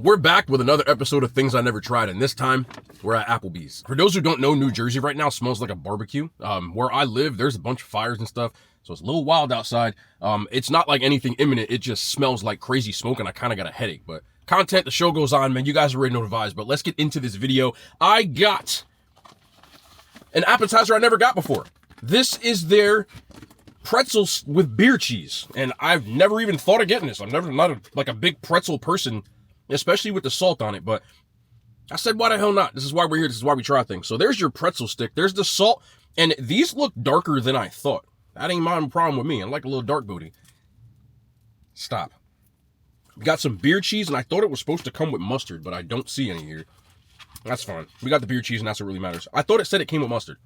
We're back with another episode of Things I Never Tried, and this time we're at Applebee's. For those who don't know, New Jersey right now smells like a barbecue. Where I live, there's a bunch of fires and stuff, so it's a little wild outside. It's not like anything imminent, it just smells like crazy smoke, and I kind of got a headache. But content, the show goes on, man. You guys already know the vibes, but let's get into this video. I got an appetizer I never got before. This is their pretzels with beer cheese, and I've never even thought of getting this. I'm not a big pretzel person, especially with the salt on it, but I said, why the hell not? This is why we're here. This is why we try things. So there's your pretzel stick. There's the salt, and these look darker than I thought. That ain't my problem with me. I like a little dark booty. Stop. We got some beer cheese, and I thought it was supposed to come with mustard, but I don't see any here. That's fine. We got the beer cheese, and that's what really matters. I thought it said it came with mustard.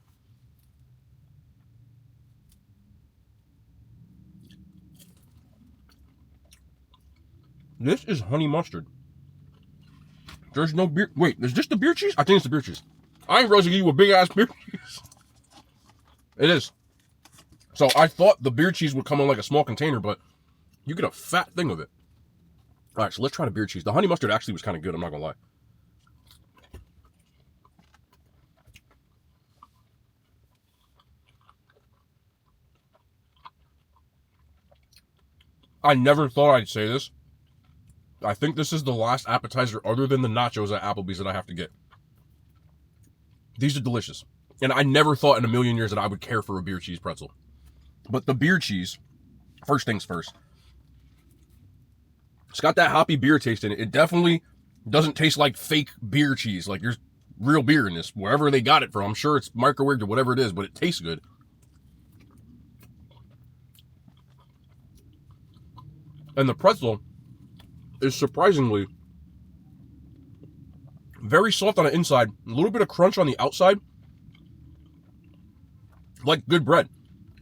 This is honey mustard. There's no beer. Wait, is this the beer cheese? I think it's the beer cheese. I ain't roasting you with big ass beer cheese. It is. So I thought the beer cheese would come in like a small container, but you get a fat thing of it. All right, so let's try the beer cheese. The honey mustard actually was kind of good. I'm not gonna lie. I never thought I'd say this. I think this is the last appetizer other than the nachos at Applebee's that I have to get. These are delicious. And I never thought in a million years that I would care for a beer cheese pretzel. But the beer cheese, first things first. It's got that hoppy beer taste in it. It definitely doesn't taste like fake beer cheese. Like there's real beer in this. Wherever they got it from. I'm sure it's microwaved or whatever it is, but it tastes good. And the pretzel is surprisingly very soft on the inside, a little bit of crunch on the outside, like good bread.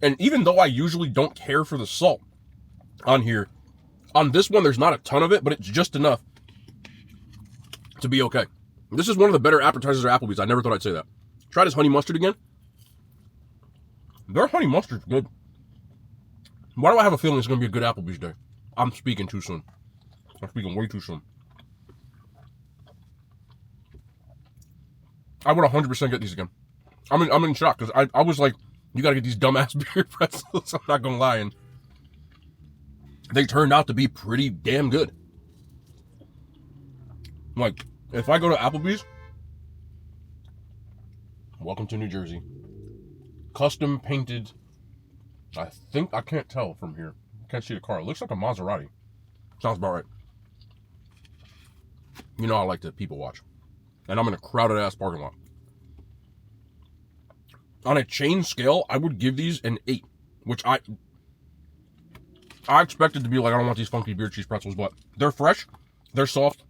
And even though I usually don't care for the salt on here, on this one there's not a ton of it, but it's just enough to be okay. This is one of the better appetizers at Applebee's. I never thought I'd say that. Try this honey mustard again. Their honey mustard's good. Why do I have a feeling it's going to be a good Applebee's day? I'm speaking too soon. I'm speaking way too soon. I would 100% get these again. I'm in shock because I was like, you gotta get these dumbass beer pretzels. I'm not gonna lie, and they turned out to be pretty damn good. Like, if I go to Applebee's, welcome to New Jersey. Custom painted. I think I can't tell from here. Can't see the car. It looks like a Maserati. Sounds about right. You know I like to people watch. And I'm in a crowded ass parking lot. On a chain scale, I would give these an 8. Which I expected to be like, I don't want these funky beer cheese pretzels, but they're fresh, they're soft,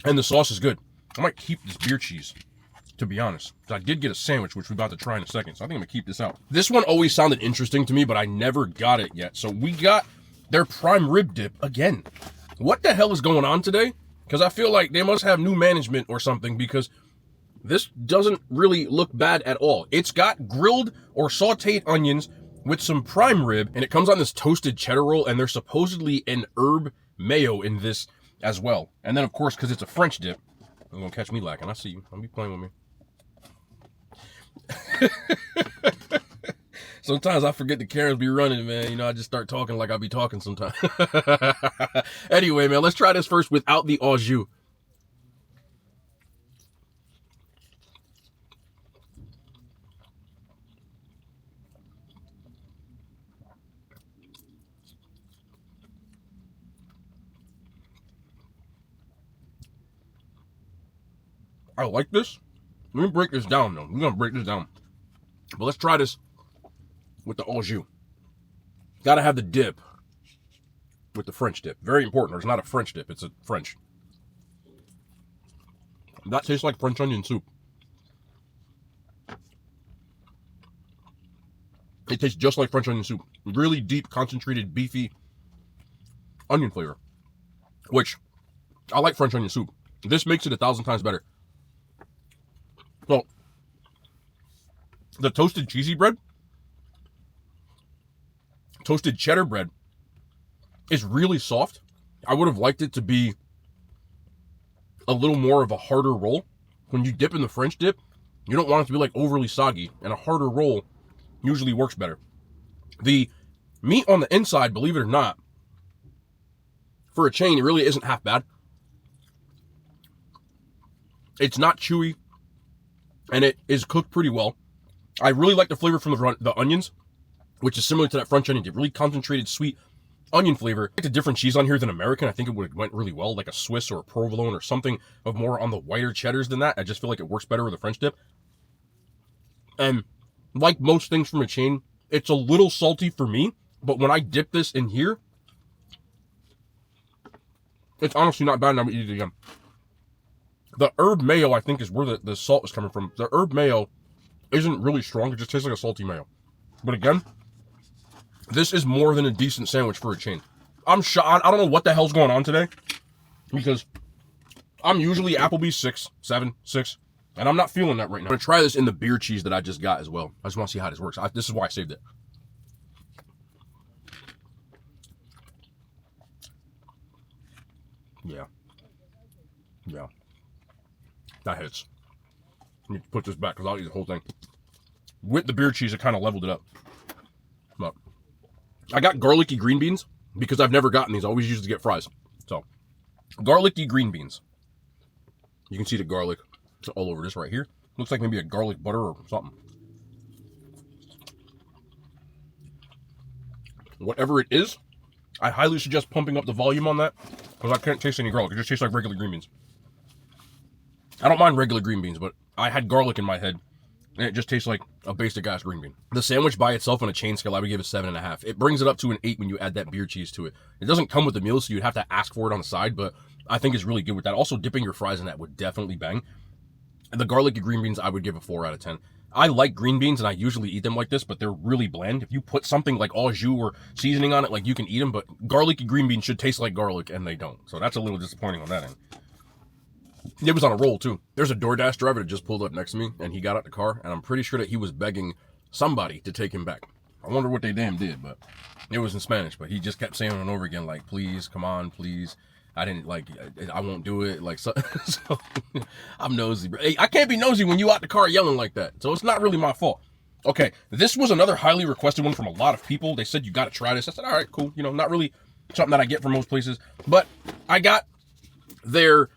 and the sauce is good. I might keep this beer cheese, to be honest. I did get a sandwich, which we're about to try in a second, so I think I'm going to keep this out. This one always sounded interesting to me, but I never got it yet. So we got their prime rib dip again. What the hell is going on today? Because I feel like they must have new management or something, because this doesn't really look bad at all. It's got grilled or sauteed onions with some prime rib, and it comes on this toasted cheddar roll, and there's supposedly an herb mayo in this as well. And then, of course, because it's a French dip, you're going to catch me lacking. I see you. Don't be playing with me. Sometimes I forget the cameras be running, man. You know, I just start talking like I be talking sometimes. Anyway, man, let's try this first without the au jus. I like this. Let me break this down, though. We're going to break this down. But let's try this with the au jus. Gotta have the dip with the French dip. Very important. It's not a French dip. It's a French. That tastes like French onion soup. It tastes just like French onion soup. Really deep, concentrated, beefy onion flavor. Which, I like French onion soup. This makes it 1,000 times better. So, the toasted cheesy bread, toasted cheddar bread, is really soft. I would have liked it to be a little more of a harder roll. When you dip in the French dip, you don't want it to be like overly soggy, and a harder roll usually works better. The meat on the inside, believe it or not, for a chain, it really isn't half bad. It's not chewy, and it is cooked pretty well. I really like the flavor from the onions, which is similar to that French onion dip. Really concentrated, sweet onion flavor. I like the different cheese on here than American. I think it would have went really well, like a Swiss or a provolone or something of more on the whiter cheddars than that. I just feel like it works better with a French dip. And like most things from a chain, it's a little salty for me, but when I dip this in here, it's honestly not bad, and I would eat it again. The herb mayo, I think, is where the salt is coming from. The herb mayo isn't really strong. It just tastes like a salty mayo. But again, this is more than a decent sandwich for a chain. I'm shocked. I don't know what the hell's going on today, because I'm usually Applebee's 6, 7, 6, and I'm not feeling that right now. I'm going to try this in the beer cheese that I just got as well. I just want to see how this works. This is why I saved it. Yeah. That hits. I need to put this back because I'll eat the whole thing. With the beer cheese, it kind of leveled it up. But I got garlicky green beans because I've never gotten these. I always used to get fries. So, garlicky green beans. You can see the garlic all over this right here. Looks like maybe a garlic butter or something. Whatever it is, I highly suggest pumping up the volume on that because I can't taste any garlic. It just tastes like regular green beans. I don't mind regular green beans, but I had garlic in my head, and it just tastes like a basic ass green bean. The sandwich by itself on a chain scale, I would give it 7.5. It brings it up to an 8 when you add that beer cheese to it. It doesn't come with the meal, so you'd have to ask for it on the side, but I think it's really good with that. Also, dipping your fries in that would definitely bang. And the garlicky green beans, I would give a 4 out of 10. I like green beans, and I usually eat them like this, but they're really bland. If you put something like au jus or seasoning on it, like, you can eat them, but garlicky green beans should taste like garlic, and they don't. So that's a little disappointing on that end. It was on a roll, too. There's a DoorDash driver that just pulled up next to me, and he got out the car, and I'm pretty sure that he was begging somebody to take him back. I wonder what they damn did, but it was in Spanish, but he just kept saying it over and over again, like, please, come on, please. I won't do it. Like, so I'm nosy, bro. Hey, I can't be nosy when you out the car yelling like that, so it's not really my fault. Okay, this was another highly requested one from a lot of people. They said, you got to try this. I said, all right, cool. You know, not really something that I get from most places, but I got their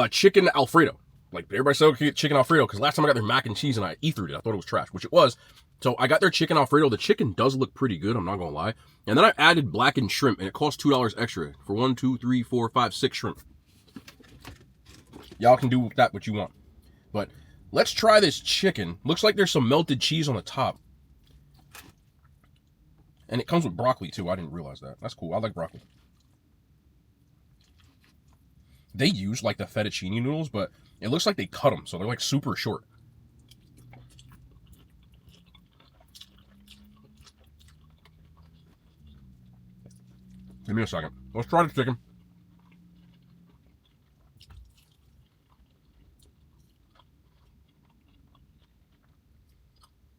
chicken Alfredo. Like, everybody said, okay, chicken Alfredo, because last time I got their mac and cheese and I ate through it. I thought it was trash, which it was. So I got their chicken Alfredo. The chicken does look pretty good, I'm not gonna lie. And then I added blackened shrimp, and it cost $2 extra for 1, 2, 3, 4, 5, 6 shrimp. Y'all can do with that what you want. But let's try this chicken. Looks like there's some melted cheese on the top. And it comes with broccoli too. I didn't realize that. That's cool. I like broccoli. They use like the fettuccine noodles, but it looks like they cut them, so they're like super short. Give me a second. Let's try the chicken.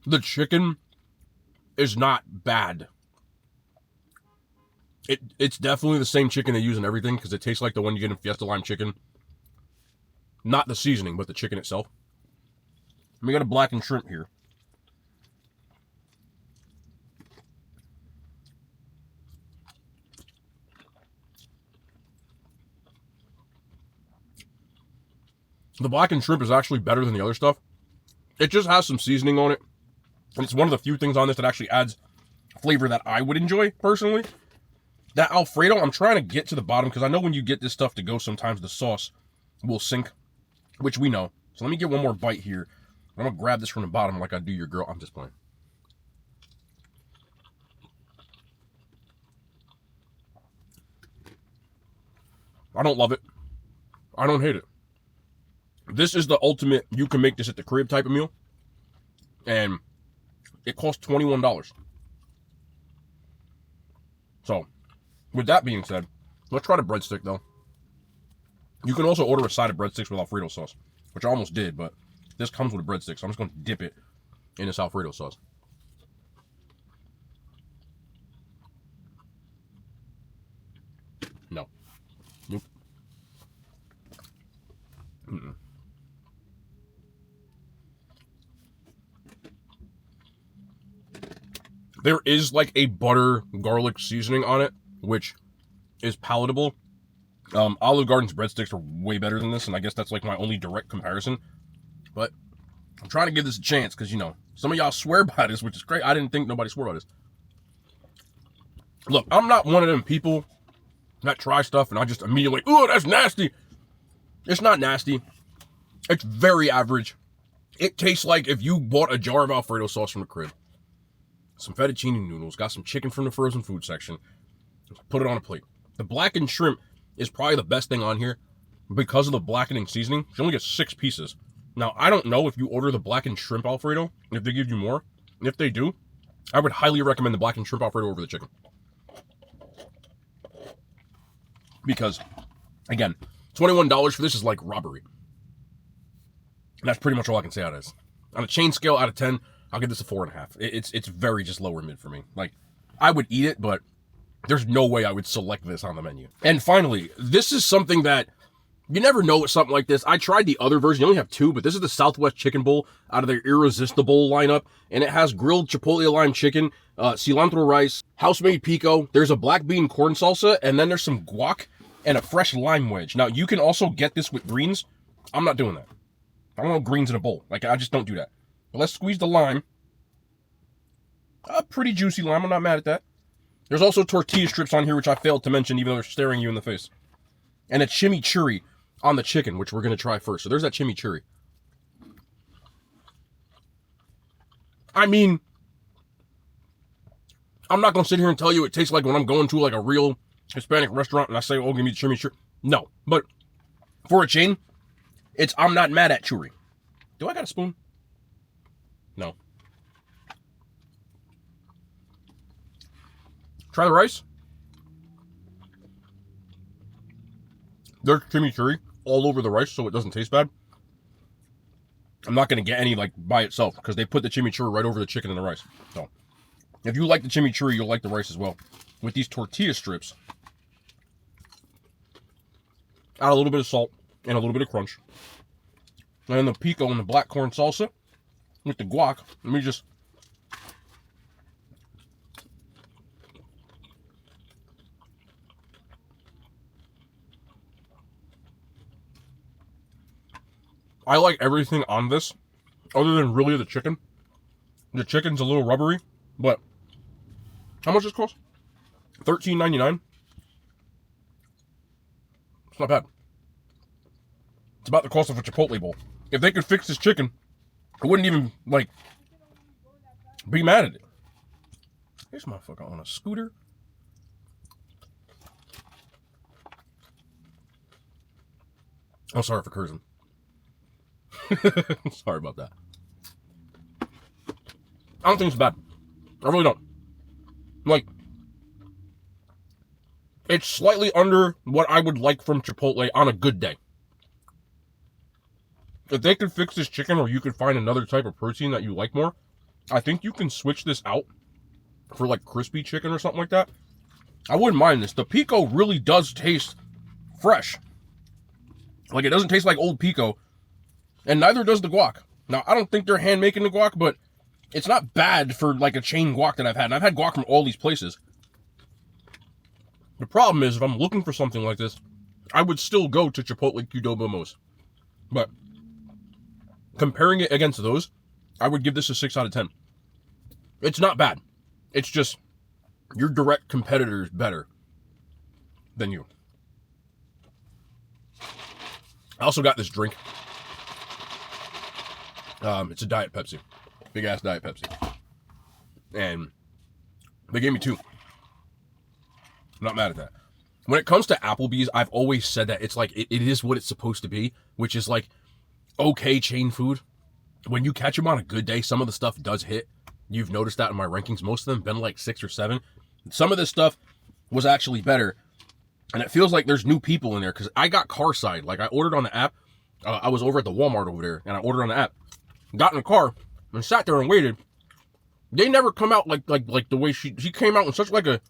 The chicken is not bad. It's definitely the same chicken they use in everything, because it tastes like the one you get in Fiesta Lime chicken. Not the seasoning, but the chicken itself. We got a blackened shrimp here. The blackened shrimp is actually better than the other stuff. It just has some seasoning on it. And it's one of the few things on this that actually adds flavor that I would enjoy, personally. That Alfredo, I'm trying to get to the bottom, because I know when you get this stuff to go, sometimes the sauce will sink, which we know. So let me get one more bite here. I'm going to grab this from the bottom like I do your girl. I'm just playing. I don't love it. I don't hate it. This is the ultimate, you can make this at the crib type of meal. And it costs $21. So, with that being said, let's try the breadstick though. You can also order a side of breadsticks with Alfredo sauce, which I almost did, but this comes with a breadstick, so I'm just going to dip it in this Alfredo sauce. No. Nope. There is like a butter garlic seasoning on it, which is palatable. Olive Garden's breadsticks are way better than this, and I guess that's like my only direct comparison. But I'm trying to give this a chance because, you know, some of y'all swear by this, which is great. I didn't think nobody swore by this. Look, I'm not one of them people that try stuff and I just immediately, oh, that's nasty. It's not nasty. It's very average. It tastes like if you bought a jar of Alfredo sauce from the crib, some fettuccine noodles, got some chicken from the frozen food section, put it on a plate. The blackened shrimp is probably the best thing on here because of the blackening seasoning. You only get 6 pieces. Now, I don't know if you order the blackened shrimp Alfredo, if they give you more. If they do, I would highly recommend the blackened shrimp Alfredo over the chicken. Because, again, $21 for this is like robbery. And that's pretty much all I can say on this. On a chain scale out of 10, I'll give this a 4.5. It's very just lower mid for me. Like, I would eat it, but there's no way I would select this on the menu. And finally, this is something that you never know with something like this. I tried the other version. You only have 2, but this is the Southwest Chicken Bowl out of their Irresistible lineup. And it has grilled chipotle lime chicken, cilantro rice, house-made pico. There's a black bean corn salsa, and then there's some guac and a fresh lime wedge. Now, you can also get this with greens. I'm not doing that. I don't want greens in a bowl. Like, I just don't do that. But let's squeeze the lime. A pretty juicy lime. I'm not mad at that. There's also tortilla strips on here, which I failed to mention, even though they're staring you in the face. And a chimichurri on the chicken, which we're going to try first. So there's that chimichurri. I mean, I'm not going to sit here and tell you it tastes like when I'm going to like a real Hispanic restaurant and I say, oh, give me the chimichurri. No, but for a chain, I'm not mad at churri. Do I got a spoon? No. Try the rice. There's chimichurri all over the rice, so it doesn't taste bad. I'm not going to get any like by itself because they put the chimichurri right over the chicken and the rice. So if you like the chimichurri, you'll like the rice as well. With these tortilla strips, add a little bit of salt and a little bit of crunch. And then the pico and the black corn salsa with the guac. Let me just... I like everything on this, other than really the chicken. The chicken's a little rubbery, but how much does this cost? $13.99. It's not bad. It's about the cost of a Chipotle bowl. If they could fix this chicken, I wouldn't even, like, be mad at it. This motherfucker on a scooter. I'm sorry for cursing. Sorry about that. I don't think it's bad. I really don't. Like, it's slightly under what I would like from Chipotle on a good day. If they could fix this chicken, or you could find another type of protein that you like more, I think you can switch this out for like crispy chicken or something like that. I wouldn't mind this. The pico really does taste fresh. Like, it doesn't taste like old pico, and neither does the guac. Now, I don't think they're hand making the guac, but it's not bad for like a chain guac that I've had. And I've had guac from all these places. The problem is, if I'm looking for something like this, I would still go to Chipotle Qdoba Mos. But comparing it against those, I would give this a 6 out of 10. It's not bad. It's just your direct competitor is better than you. I also got this drink. It's a Diet Pepsi. Big ass Diet Pepsi. And they gave me 2. I'm not mad at that. When it comes to Applebee's, I've always said that it's like, it is what it's supposed to be, which is like, okay chain food. When you catch them on a good day, some of the stuff does hit. You've noticed that in my rankings. Most of them been like 6 or 7. Some of this stuff was actually better. And it feels like there's new people in there because I got car side. Like, I ordered on the app. I was over at the Walmart over there and I ordered on the app. Got in the car and sat there and waited. They never come out like the way she came out in such like a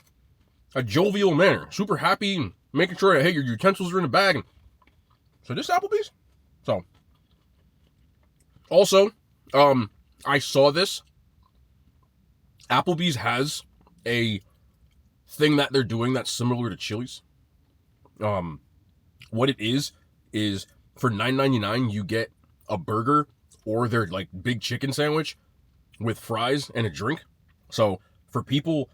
jovial manner. Super happy and making sure that, hey, your utensils are in the bag. And so this Applebee's? So, also, I saw this. Applebee's has a thing that they're doing that's similar to Chili's. What it is for $9.99 you get a burger or their like big chicken sandwich with fries and a drink. So for people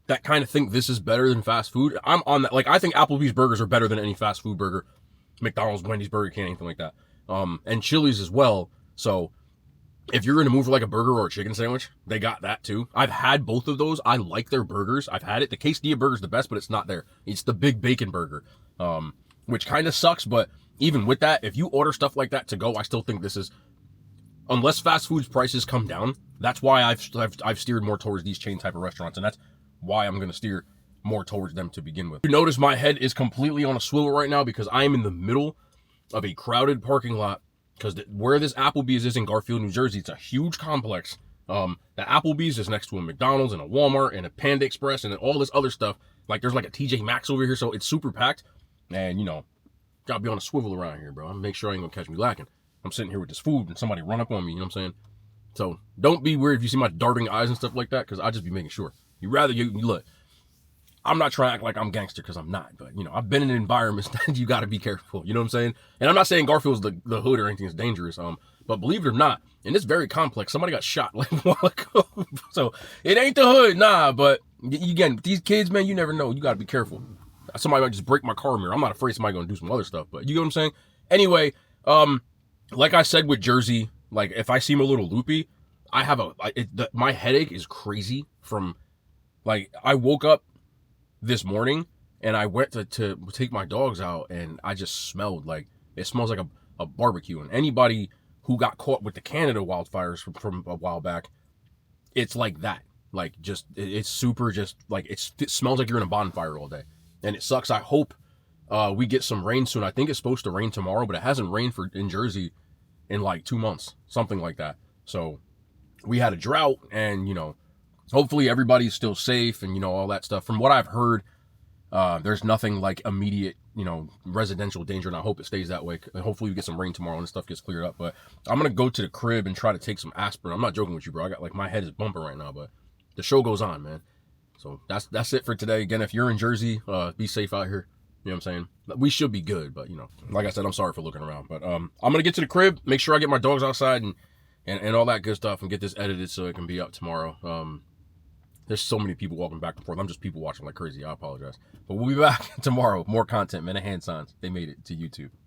that kind of think this is better than fast food, I'm on that. Like, I think Applebee's burgers are better than any fast food burger, McDonald's, Wendy's, Burger King, anything like that. And Chili's as well. So if you're in a mood for like a burger or a chicken sandwich, they got that too. I've had both of those. I like their burgers. I've had it. The quesadilla burger's the best, but it's not there. It's the big bacon burger, which kind of sucks. But even with that, if you order stuff like that to go, I still think this is, unless fast food's prices come down, that's why I've steered more towards these chain type of restaurants, and that's why I'm going to steer more towards them to begin with. You notice my head is completely on a swivel right now because I am in the middle of a crowded parking lot. Because where this Applebee's is in Garfield, New Jersey, it's a huge complex. The Applebee's is next to a McDonald's and a Walmart and a Panda Express and all this other stuff. Like, there's like a TJ Maxx over here, so it's super packed. And, you know, gotta be on a swivel around here, bro. I'm gonna make sure I ain't gonna catch me lacking. I'm sitting here with this food and somebody run up on me, you know what I'm saying? So don't be weird if you see my darting eyes and stuff like that, because I just be making sure. You look. I'm not trying to act like I'm gangster because I'm not, but, you know, I've been in environments that you got to be careful. You know what I'm saying? And I'm not saying Garfield's the hood or anything is dangerous. But believe it or not, and it's very complex. Somebody got shot like a while ago. So it ain't the hood, nah. But again, these kids, man, you never know. You got to be careful. Somebody might just break my car mirror. I'm not afraid somebody going to do some other stuff, but you know what I'm saying? Anyway, like I said with Jersey, like if I seem a little loopy, I have my headache is crazy from, like, I woke up this morning and I went to take my dogs out and I just smelled like, it smells like a barbecue. And anybody who got caught with the Canada wildfires from a while back, it's like that. Like, just, it's super, just like, it smells like you're in a bonfire all day. And it sucks. I hope we get some rain soon. I think it's supposed to rain tomorrow, but it hasn't rained in Jersey in like 2 months, something like that. So we had a drought, and, you know, hopefully everybody's still safe and, you know, all that stuff. From what I've heard, there's nothing like immediate, you know, residential danger, and I hope it stays that way. Hopefully we get some rain tomorrow and stuff gets cleared up. But I'm going to go to the crib and try to take some aspirin. I'm not joking with you, bro. I got, like, my head is bumping right now, but the show goes on, man. So that's it for today. Again, if you're in Jersey, be safe out here. You know what I'm saying? We should be good, but, you know, like I said, I'm sorry for looking around. But I'm going to get to the crib, make sure I get my dogs outside and all that good stuff, and get this edited so it can be up tomorrow. There's so many people walking back and forth. I'm just people watching like crazy. I apologize. But we'll be back tomorrow. More content, man. The hand signs. They made it to YouTube.